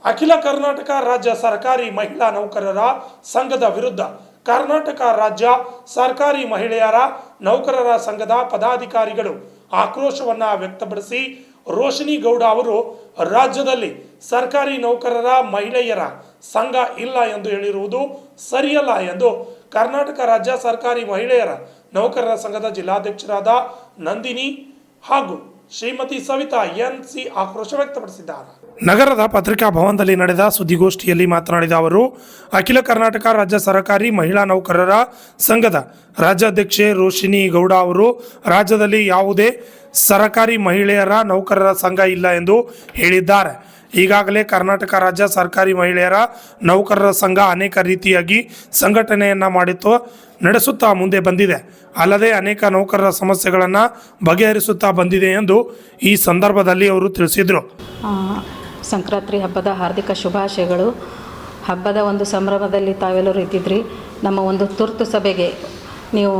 ಅಖಿಲ ಕರ್ನಾಟಕ ರಾಜ್ಯ ಸರ್ಕಾರಿ ಮಹಿಳಾ ನೌಕರರ ಸಂಘದ ವಿರುದ್ಧ ಕರ್ನಾಟಕ ರಾಜ್ಯ ಸರ್ಕಾರಿ ಮಹಿಳೆಯರ ನೌಕರರ ಸಂಘದ ಪದಾಧಿಕಾರಿಗಳು ಆಕ್ರೋಶವನ್ನ ವ್ಯಕ್ತಪಡಿಸಿ ರೋಶಿನಿ ಗೌಡ ಅವರು ರಾಜ್ಯದಲ್ಲಿ ಸರ್ಕಾರಿ ನೌಕರರ ಮಹಿಳೆಯರ ಸಂಘ ಇಲ್ಲ ಎಂದು ಹೇಳಿರುವುದು ಸರಿಯಲ್ಲ ಎಂದು ಕರ್ನಾಟಕ ರಾಜ್ಯ ಸರ್ಕಾರಿ ಮಹಿಳೆಯರ ನೌಕರರ ಸಂಘದ ಜಿಲ್ಲಾಧ್ಯಕ್ಷರಾದ ನಂದಿನಿ ಹಾಗೂ ಶ್ರೀಮತಿ ಸವಿತಾ ಎನ್.ಸಿ. ಆಕ್ರೋಶ ವ್ಯಕ್ತಪಡಿಸಿದ್ದಾರೆ. ನಗರದ ಪತ್ರಿಕಾ ಭವನದಲ್ಲಿ ನಡೆದ ಸುದ್ದಿಗೋಷ್ಠಿಯಲ್ಲಿ ಮಾತನಾಡಿದ ಅವರು, ಅಖಿಲ ಕರ್ನಾಟಕ ರಾಜ್ಯ ಸರ್ಕಾರಿ ಮಹಿಳಾ ನೌಕರರ ಸಂಘದ ರಾಜ್ಯಾಧ್ಯಕ್ಷೆ ರೋಶಿನಿ ಗೌಡ ಅವರು ರಾಜ್ಯದಲ್ಲಿ ಯಾವುದೇ ಸರ್ಕಾರಿ ಮಹಿಳೆಯರ ನೌಕರರ ಸಂಘ ಇಲ್ಲ ಎಂದು ಹೇಳಿದ್ದಾರೆ. ಈಗಾಗಲೇ ಕರ್ನಾಟಕ ರಾಜ್ಯ ಸರ್ಕಾರಿ ಮಹಿಳೆಯರ ನೌಕರರ ಸಂಘ ಅನೇಕ ರೀತಿಯಾಗಿ ಸಂಘಟನೆಯನ್ನು ಮಾಡಿತ್ತು ನಡೆಸುತ್ತಾ ಮುಂದೆ ಬಂದಿದೆ. ಅಲ್ಲದೆ ಅನೇಕ ನೌಕರರ ಸಮಸ್ಯೆಗಳನ್ನು ಬಗೆಹರಿಸುತ್ತಾ ಬಂದಿದೆ ಎಂದು ಈ ಸಂದರ್ಭದಲ್ಲಿ ಅವರು ತಿಳಿಸಿದರು. ಸಂಕ್ರಾಂತಿ ಹಬ್ಬದ ಹಾರ್ದಿಕ ಶುಭಾಶಯಗಳು. ಹಬ್ಬದ ಒಂದು ಸಂಭ್ರಮದಲ್ಲಿ ತಾವೆಲ್ಲರೂ ಇದ್ದಿದ್ರಿ. ನಮ್ಮ ಒಂದು ತುರ್ತು ಸಭೆಗೆ ನೀವು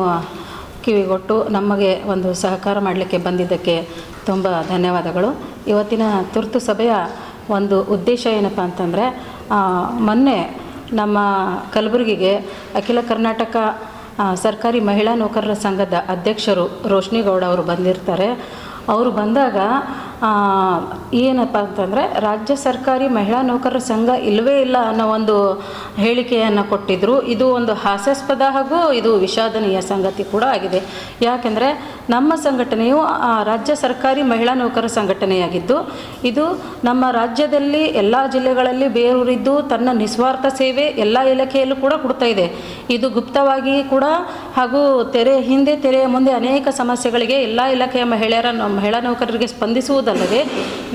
ಕಿವಿಗೊಟ್ಟು ನಮಗೆ ಒಂದು ಸಹಕಾರ ಮಾಡಲಿಕ್ಕೆ ಬಂದಿದ್ದಕ್ಕೆ ತುಂಬ ಧನ್ಯವಾದಗಳು. ಇವತ್ತಿನ ತುರ್ತು ಸಭೆಯ ಒಂದು ಉದ್ದೇಶ ಏನಪ್ಪ ಅಂತಂದರೆ, ಮೊನ್ನೆ ನಮ್ಮ ಕಲಬುರಗಿಗೆ ಅಖಿಲ ಕರ್ನಾಟಕ ಸರ್ಕಾರಿ ಮಹಿಳಾ ನೌಕರರ ಸಂಘದ ಅಧ್ಯಕ್ಷರು ರೋಶಿನಿ ಗೌಡ ಅವರು ಬಂದಿರ್ತಾರೆ. ಅವರು ಬಂದಾಗ ಏನಪ್ಪ ಅಂತಂದರೆ, ರಾಜ್ಯ ಸರ್ಕಾರಿ ಮಹಿಳಾ ನೌಕರರ ಸಂಘ ಇಲ್ಲವೇ ಇಲ್ಲ ಅನ್ನೋ ಒಂದು ಹೇಳಿಕೆಯನ್ನು ಕೊಟ್ಟಿದ್ದರು. ಇದು ಒಂದು ಹಾಸ್ಯಾಸ್ಪದ ಹಾಗೂ ಇದು ವಿಷಾದನೀಯ ಸಂಗತಿ ಕೂಡ ಆಗಿದೆ. ಯಾಕೆಂದರೆ ನಮ್ಮ ಸಂಘಟನೆಯು ರಾಜ್ಯ ಸರ್ಕಾರಿ ಮಹಿಳಾ ನೌಕರರ ಸಂಘಟನೆಯಾಗಿದ್ದು, ಇದು ನಮ್ಮ ರಾಜ್ಯದಲ್ಲಿ ಎಲ್ಲ ಜಿಲ್ಲೆಗಳಲ್ಲಿ ಬೇರೂರಿದ್ದು ತನ್ನ ನಿಸ್ವಾರ್ಥ ಸೇವೆ ಎಲ್ಲ ಇಲಾಖೆಯಲ್ಲೂ ಕೂಡ ಕೊಡ್ತಾ ಇದೆ. ಇದು ಗುಪ್ತವಾಗಿ ಕೂಡ ಹಾಗೂ ತೆರೆಯ ಮುಂದೆ ಅನೇಕ ಸಮಸ್ಯೆಗಳಿಗೆ ಎಲ್ಲ ಇಲಾಖೆಯ ಮಹಿಳಾ ನೌಕರರಿಗೆ ಸ್ಪಂದಿಸುವುದಲ್ಲದೆ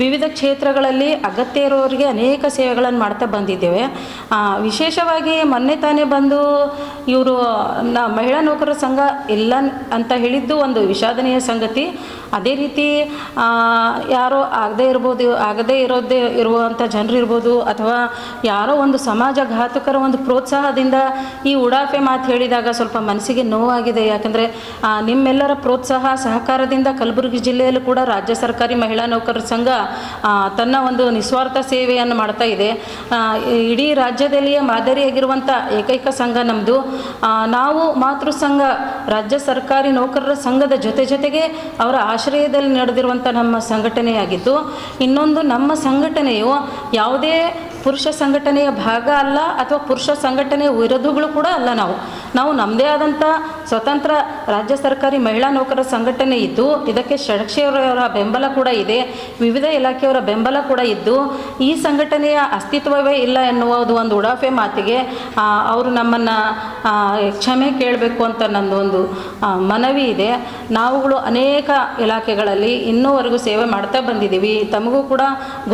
ವಿವಿಧ ಕ್ಷೇತ್ರಗಳಲ್ಲಿ ಅಗತ್ಯ ಇರೋರಿಗೆ ಅನೇಕ ಸೇವೆಗಳನ್ನು ಮಾಡ್ತಾ ಬಂದಿದ್ದೇವೆ. ವಿಶೇಷವಾಗಿ ಮೊನ್ನೆ ತಾನೇ ಬಂದು ಇವರು ಮಹಿಳಾ ನೌಕರರ ಸಂಘ ಇಲ್ಲ ಅಂತ ಹೇಳಿದ್ದು ಒಂದು ವಿಷಾದನೀಯ ಸಂಗತಿ. ಅದೇ ರೀತಿ ಯಾರೋ ಆಗದೇ ಇರುವಂಥ ಜನರು ಇರ್ಬೋದು, ಅಥವಾ ಯಾರೋ ಒಂದು ಸಮಾಜ ಘಾತುಕರ ಒಂದು ಪ್ರೋತ್ಸಾಹದಿಂದ ಈ ಉಡಾಫೆ ಮಾತು ಹೇಳಿದಾಗ ಸ್ವಲ್ಪ ಮನಸ್ಸಿಗೆ ನೋವಾಗಿದೆ. ಯಾಕಂದರೆ ನಿಮ್ಮೆಲ್ಲರ ಪ್ರೋತ್ಸಾಹ ಸಹಕಾರದಿಂದ ಕಲಬುರಗಿ ಜಿಲ್ಲೆಯಲ್ಲೂ ಕೂಡ ರಾಜ್ಯ ಸರ್ಕಾರಿ ಮಹಿಳಾ ನೌಕರರ ಸಂಘ ತನ್ನ ಒಂದು ನಿಸ್ವಾರ್ಥ ಸೇವೆಯನ್ನು ಮಾಡ್ತಾ ಇದೆ. ಇಡೀ ರಾಜ್ಯದಲ್ಲಿಯೇ ಮಾದರಿಯಾಗಿರುವಂಥ ಏಕೈಕ ಸಂಘ ನಮ್ಮದು. ನಾವು ಮಾತೃ ಸಂಘ ರಾಜ್ಯ ಸರ್ಕಾರಿ ನೌಕರರ ಸಂಘದ ಜೊತೆಗೆ ಅವರ ಆಶ್ರಯದಲ್ಲಿ ನಡೆದಿರುವಂಥ ನಮ್ಮ ಸಂಘಟನೆಯಾಗಿದ್ದು, ಇನ್ನೊಂದು ನಮ್ಮ ಸಂಘಟನೆಯು ಯಾವುದೇ ಪುರುಷ ಸಂಘಟನೆಯ ಭಾಗ ಅಲ್ಲ ಅಥವಾ ಪುರುಷ ಸಂಘಟನೆಯ ವಿರೋಧಿಗಳು ಕೂಡ ಅಲ್ಲ. ನಾವು ನಮ್ಮದೇ ಆದಂಥ ಸ್ವತಂತ್ರ ರಾಜ್ಯ ಸರ್ಕಾರಿ ಮಹಿಳಾ ನೌಕರರ ಸಂಘಟನೆ ಇದ್ದು, ಇದಕ್ಕೆ ಷಡಕ್ಷಿಯವರ ಬೆಂಬಲ ಕೂಡ ಇದೆ, ವಿವಿಧ ಇಲಾಖೆಯವರ ಬೆಂಬಲ ಕೂಡ ಇದ್ದು, ಈ ಸಂಘಟನೆಯ ಅಸ್ತಿತ್ವವೇ ಇಲ್ಲ ಎನ್ನುವುದು ಒಂದು ಉಡಾಫೆ ಮಾತಿಗೆ ಅವರು ನಮ್ಮನ್ನು ಕ್ಷಮೆ ಕೇಳಬೇಕು ಅಂತ ನನ್ನದೊಂದು ಮನವಿ ಇದೆ. ನಾವುಗಳು ಅನೇಕ ಇಲಾಖೆಗಳಲ್ಲಿ ಇನ್ನೂವರೆಗೂ ಸೇವೆ ಮಾಡ್ತಾ ಬಂದಿದ್ದೀವಿ. ತಮಗೂ ಕೂಡ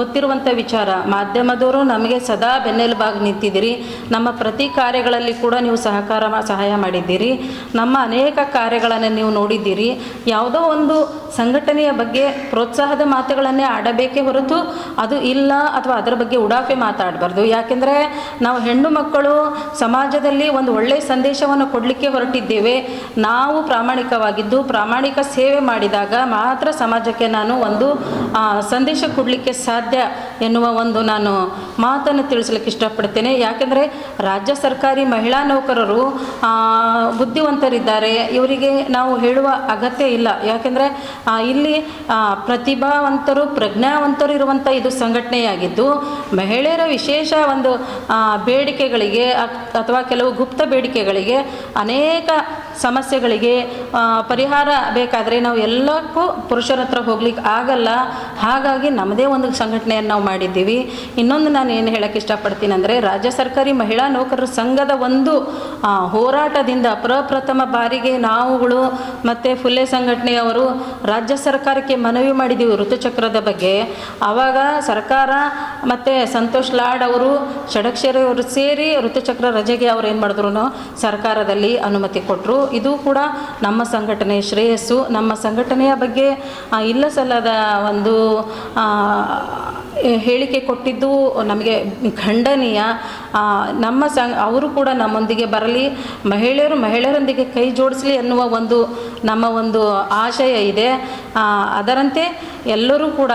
ಗೊತ್ತಿರುವಂಥ ವಿಚಾರ. ಮಾಧ್ಯಮದವರು ನಮಗೆ ಸದಾ ಬೆನ್ನೆಲುಬಾಗಿ ನಿಂತಿದ್ದೀರಿ. ನಮ್ಮ ಪ್ರತಿ ಕಾರ್ಯಗಳಲ್ಲಿ ಕೂಡ ನೀವು ಸಹಾಯ ಮಾಡಿದ್ದೀರಿ. ನಮ್ಮ ಅನೇಕ ಕಾರ್ಯಗಳನ್ನು ನೀವು ನೋಡಿದ್ದೀರಿ. ಯಾವುದೋ ಒಂದು ಸಂಘಟನೆಯ ಬಗ್ಗೆ ಪ್ರೋತ್ಸಾಹದ ಮಾತುಗಳನ್ನೇ ಆಡಬೇಕೇ ಹೊರತು ಅದು ಇಲ್ಲ ಅಥವಾ ಅದರ ಬಗ್ಗೆ ಉಡಾಫೆ ಮಾತಾಡಬಾರ್ದು. ಯಾಕೆಂದರೆ ನಾವು ಹೆಣ್ಣು ಮಕ್ಕಳು ಸಮಾಜದಲ್ಲಿ ಒಂದು ಒಳ್ಳೆಯ ಸಂದೇಶವನ್ನು ಕೊಡಲಿಕ್ಕೆ ಹೊರಟಿದ್ದೇವೆ. ನಾವು ಪ್ರಾಮಾಣಿಕವಾಗಿದ್ದು ಪ್ರಾಮಾಣಿಕ ಸೇವೆ ಮಾಡಿದಾಗ ಮಾತ್ರ ಸಮಾಜಕ್ಕೆ ನಾನು ಒಂದು ಸಂದೇಶ ಕೊಡಲಿಕ್ಕೆ ಸಾಧ್ಯ ಎನ್ನುವ ಒಂದು ನಾನು ಮಾತನ್ನು ತಿಳಿಸ್ಲಿಕ್ಕೆ ಇಷ್ಟಪಡ್ತೇನೆ. ಯಾಕೆಂದರೆ ರಾಜ್ಯ ಸರ್ಕಾರಿ ಮಹಿಳಾ ನೌಕರರು ಬುದ್ಧಿವಂತರಿದ್ದಾರೆ, ಇವರಿಗೆ ನಾವು ಹೇಳುವ ಅಗತ್ಯ ಇಲ್ಲ. ಯಾಕೆಂದರೆ ಇಲ್ಲಿ ಪ್ರತಿಭಾವಂತರು ಪ್ರಜ್ಞಾವಂತರು ಇರುವಂಥ ಇದು ಸಂಘಟನೆಯಾಗಿದ್ದು, ಮಹಿಳೆಯರ ವಿಶೇಷ ಒಂದು ಬೇಡಿಕೆಗಳಿಗೆ ಅಥವಾ ಕೆಲವು ಗುಪ್ತ ಬೇಡಿಕೆಗಳಿಗೆ ಅನೇಕ ಸಮಸ್ಯೆಗಳಿಗೆ ಪರಿಹಾರ ಬೇಕಾದರೆ ನಾವು ಎಲ್ಲಕ್ಕೂ ಪುರುಷರ ಹತ್ರ ಹೋಗ್ಲಿಕ್ಕೆ ಆಗಲ್ಲ. ಹಾಗಾಗಿ ನಮ್ಮದೇ ಒಂದು ಸಂಘಟನೆಯನ್ನು ನಾವು ಮಾಡಿದ್ದೀವಿ. ಇನ್ನೊಂದು ನಾನು ಏನು ಹೇಳೋಕ್ಕೆ ಇಷ್ಟಪಡ್ತೀನಿ ಅಂದರೆ, ರಾಜ್ಯ ಸರ್ಕಾರಿ ಮಹಿಳಾ ನೌಕರರ ಸಂಘದ ಒಂದು ಹೋರಾಟದಿಂದ ಪ್ರಪ್ರಥಮ ಬಾರಿಗೆ ನಾವುಗಳು ಮತ್ತು ಫುಲೆ ಸಂಘಟನೆಯವರು ರಾಜ್ಯ ಸರ್ಕಾರಕ್ಕೆ ಮನವಿ ಮಾಡಿದ್ದೀವಿ ಋತುಚಕ್ರದ ಬಗ್ಗೆ. ಆವಾಗ ಸರ್ಕಾರ ಮತ್ತು ಸಂತೋಷ್ ಲಾಡ್ ಅವರು ಷಡಕ್ಷರಿ ಅವರು ಸೇರಿ ಋತುಚಕ್ರ ರಜೆಗೆ ಅವ್ರು ಏನು ಮಾಡಿದ್ರು, ಸರ್ಕಾರದಲ್ಲಿ ಅನುಮತಿ ಕೊಟ್ಟರು. ಇದು ಕೂಡ ನಮ್ಮ ಸಂಘಟನೆ ಶ್ರೇಯಸ್ಸು. ನಮ್ಮ ಸಂಘಟನೆಯ ಬಗ್ಗೆ ಇಲ್ಲ ಸಲ್ಲದ ಒಂದು ಹೇಳಿಕೆ ಕೊಟ್ಟಿದ್ದು ನಮಗೆ ಖಂಡನೀಯ. ನಮ್ಮ ಅವರು ಕೂಡ ನಮ್ಮೊಂದಿಗೆ ಬರಲಿ, ಮಹಿಳೆಯರೊಂದಿಗೆ ಕೈ ಜೋಡಿಸಲಿ ಎನ್ನುವ ಒಂದು ನಮ್ಮ ಒಂದು ಆಶಯ ಇದೆ. ಅದರಂತೆ ಎಲ್ಲರೂ ಕೂಡ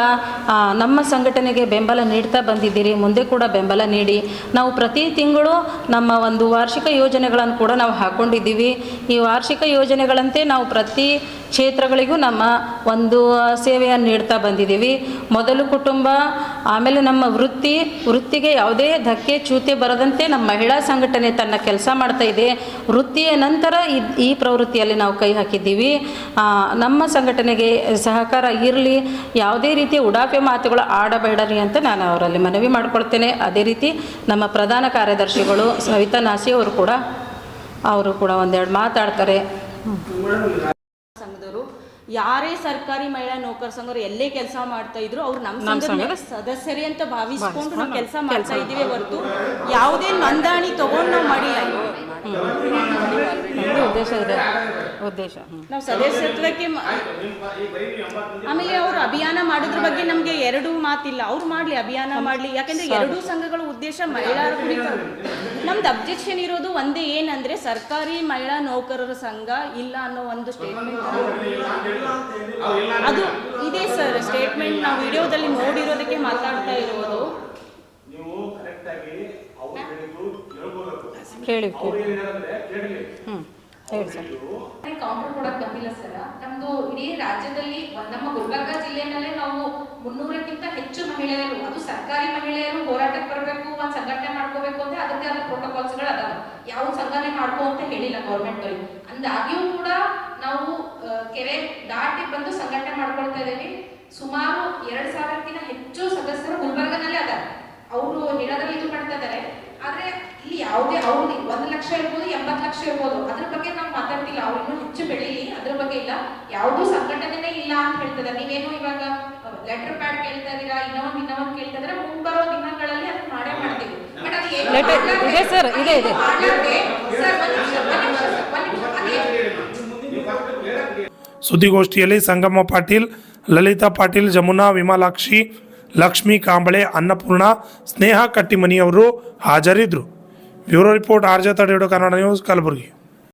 ನಮ್ಮ ಸಂಘಟನೆಗೆ ಬೆಂಬಲ ನೀಡ್ತಾ ಬಂದಿದ್ದೀರಿ. ಮುಂದೆ ಕೂಡ ಬೆಂಬಲ ನೀಡಿ. ನಾವು ಪ್ರತಿ ತಿಂಗಳು ನಮ್ಮ ಒಂದು ವಾರ್ಷಿಕ ಯೋಜನೆಗಳನ್ನು ಕೂಡ ನಾವು ಹಾಕ್ಕೊಂಡಿದ್ದೀವಿ. ಈ ವಾರ್ಷಿಕ ಯೋಜನೆಗಳಂತೆ ನಾವು ಪ್ರತಿ ಕ್ಷೇತ್ರಗಳಿಗೂ ನಮ್ಮ ಒಂದು ಸೇವೆಯನ್ನು ನೀಡ್ತಾ ಬಂದಿದ್ದೀವಿ. ಮೊದಲು ಕುಟುಂಬ, ಆಮೇಲೆ ನಮ್ಮ ವೃತ್ತಿಗೆ ಯಾವುದೇ ಧಕ್ಕೆ ಚ್ಯುತಿ ಬರದಂತೆ ನಮ್ಮ ಮಹಿಳಾ ಸಂಘಟನೆ ತನ್ನ ಕೆಲಸ ಮಾಡ್ತಾ ಇದೆ. ವೃತ್ತಿಯ ನಂತರ ಈ ಪ್ರವೃತ್ತಿಯಲ್ಲಿ ನಾವು ಕೈ ಹಾಕಿದ್ದೀವಿ. ನಮ್ಮ ಸಂಘಟನೆಗೆ ಸಹಕಾರ ಇರಲಿ, ಯಾವುದೇ ರೀತಿಯ ಉಡಾಫೆ ಮಾತುಗಳು ಆಡಬೇಡರಿ ಅಂತ ನಾನು ಅವರಲ್ಲಿ ಮನವಿ ಮಾಡ್ಕೊಳ್ತೇನೆ. ಅದೇ ರೀತಿ ನಮ್ಮ ಪ್ರಧಾನ ಕಾರ್ಯದರ್ಶಿಗಳು ಸವಿತಾ ನಾಸಿ ಅವರು ಕೂಡ ಒಂದೆರಡು ಮಾತಾಡ್ತಾರೆ. ಸಂಘದವರು ಯಾರೇ ಸರ್ಕಾರಿ ಮಹಿಳಾ ನೌಕರ ಸಂಘರು ಎಲ್ಲೇ ಕೆಲಸ ಮಾಡ್ತಾ ಇದ್ರು ಅವ್ರು ನಮ್ಮ ಸಂಘದ ಸದಸ್ಯರೇ ಅಂತ ಭಾವಿಸ್ಕೊಂಡು ನಾವು ಕೆಲಸ ಮಾಡ್ತಾ ಇದ್ದೀವಿ ಹೊರತು ಯಾವುದೇ ನೋಂದಣಿ ತಗೊಂಡು ನಾವು ಮಾಡಿಲ್ಲ. ಉದ್ದೇಶ ನಾವು ಸದಸ್ಯತ್ವಕ್ಕೆ ಆಮೇಲೆ ಅವರು ಅಭಿಯಾನ ಮಾಡೋದ್ರ ಬಗ್ಗೆ ನಮಗೆ ಎರಡು ಮಾತಿಲ್ಲ. ಅವ್ರು ಮಾಡಲಿ, ಅಭಿಯಾನ ಮಾಡಲಿ. ಯಾಕಂದ್ರೆ ಎರಡೂ ಸಂಘಗಳ ಉದ್ದೇಶ ಮಹಿಳೆಯರ ಕುರಿತು. ನಮ್ದು ಅಬ್ಜೆಕ್ಷನ್ ಇರೋದು ಒಂದೇ, ಏನಂದ್ರೆ ಸರ್ಕಾರಿ ಮಹಿಳಾ ನೌಕರರ ಸಂಘ ಇಲ್ಲ ಅನ್ನೋ ಒಂದು ಸ್ಟೇಟ್ಮೆಂಟ್ ಅದು ಇದೆ ಸರ್. ಸ್ಟೇಟ್ಮೆಂಟ್ ನಾವು ವಿಡಿಯೋದಲ್ಲಿ ನೋಡಿರೋದಕ್ಕೆ ಮಾತಾಡ್ತಾ ಇರೋದು. ಕೇಳಿ ಹೇಳಿ ಸರ್. ಕೌಂಟರ್ ಕೊಡಕ್ ಬಂದಿಲ್ಲ ಸರ್. ನಮ್ದು ಇಡೀ ರಾಜ್ಯದಲ್ಲಿ ನಮ್ಮ ಗುಲ್ಬರ್ಗ ಜಿಲ್ಲೆಯಲ್ಲೇ ನಾವು 300ಕ್ಕಿಂತ ಹೆಚ್ಚು ಮಹಿಳೆಯರು, ಅದು ಸರ್ಕಾರಿ ಮಹಿಳೆಯರು ಹೋರಾಟಕ್ಕೆ ಬರಬೇಕು, ಒಂದು ಸಂಘಟನೆ ಮಾಡ್ಕೋಬೇಕು ಅಂದ್ರೆ ಅದಕ್ಕೆ ಆದ ಪ್ರೋಟೋಕಾಲ್ಸ್ಗಳು ಅದಾವ. ಯಾವ ಸಂಘಟನೆ ಮಾಡ್ಕೋ ಅಂತ ಹೇಳಿಲ್ಲ ಗೌರ್ಮೆಂಟ್ ಅವ್ರಿಗೆ. ಅಂದಾಗಿಯೂ ಕೂಡ ನಾವು ಕೆರೆ ದಾಟಿ ಬಂದು ಸಂಘಟನೆ ಮಾಡ್ಕೊಳ್ತಾ ಇದ್ದೀವಿ. ಸುಮಾರು 2000ಕ್ಕಿಂತ ಹೆಚ್ಚು ಸದಸ್ಯರು ಗುಲ್ಬರ್ಗನಲ್ಲೇ ಅದಾರ. ಅವರು ಹೇಳೋದ್ರಲ್ಲಿ ಇದು ಮಾಡ್ತಾ ಇದ್ದಾರೆ. ಆದ್ರೆ ಇಲ್ಲಿ ಯಾವುದೇ ಅವ್ರು 1 ಲಕ್ಷ ಇರ್ಬೋದು, 80 ಲಕ್ಷ ಇರ್ಬೋದು, ಅದ್ರ ಬಗ್ಗೆ ನಾವು ಮಾತಾಡ್ತಿಲ್ಲ. ಅವ್ರು ಇನ್ನೂ ಹೆಚ್ಚು ಬೆಳೀಲಿ, ಅದ್ರ ಬಗ್ಗೆ ಇಲ್ಲ. ಯಾವುದೂ ಸಂಘಟನೆನೇ ಇಲ್ಲ ಅಂತ ಹೇಳ್ತದ. ನೀವೇನು ಇವಾಗ ಲೆಟರ್ ಪ್ಯಾಡ್ ಕೇಳ್ತಾ ಇದೀರಾ, ಇನ್ನೊಂದು ಕೇಳ್ತಾ ಇದ್ರೆ ಮುಂಬರೋ ದಿನಗಳಲ್ಲಿ ಅದನ್ನ ಮಾಡೇ ಮಾಡ್ತೀವಿ. ಬಟ್ ಅದು ಇದೆ ಸರ್, ಇದೆ ಸುದ್ದಿಗೋಷ್ಠಿಯಲ್ಲಿ ಸಂಗಮ ಪಾಟೀಲ್, ಲಲಿತಾ ಪಾಟೀಲ್, ಜಮುನಾ, ವಿಮಲಾಕ್ಷಿ, ಲಕ್ಷ್ಮೀ ಕಾಂಬಳೆ, ಅನ್ನಪೂರ್ಣ, ಸ್ನೇಹ ಕಟ್ಟಿಮನಿ ಅವರು ಹಾಜರಿದ್ದರು. ಬ್ಯೂರೋ ರಿಪೋರ್ಟ್, ಆರ್ಜ ತಡೆಯೋಡು, ಕನ್ನಡ ನ್ಯೂಸ್, ಕಲಬುರಗಿ.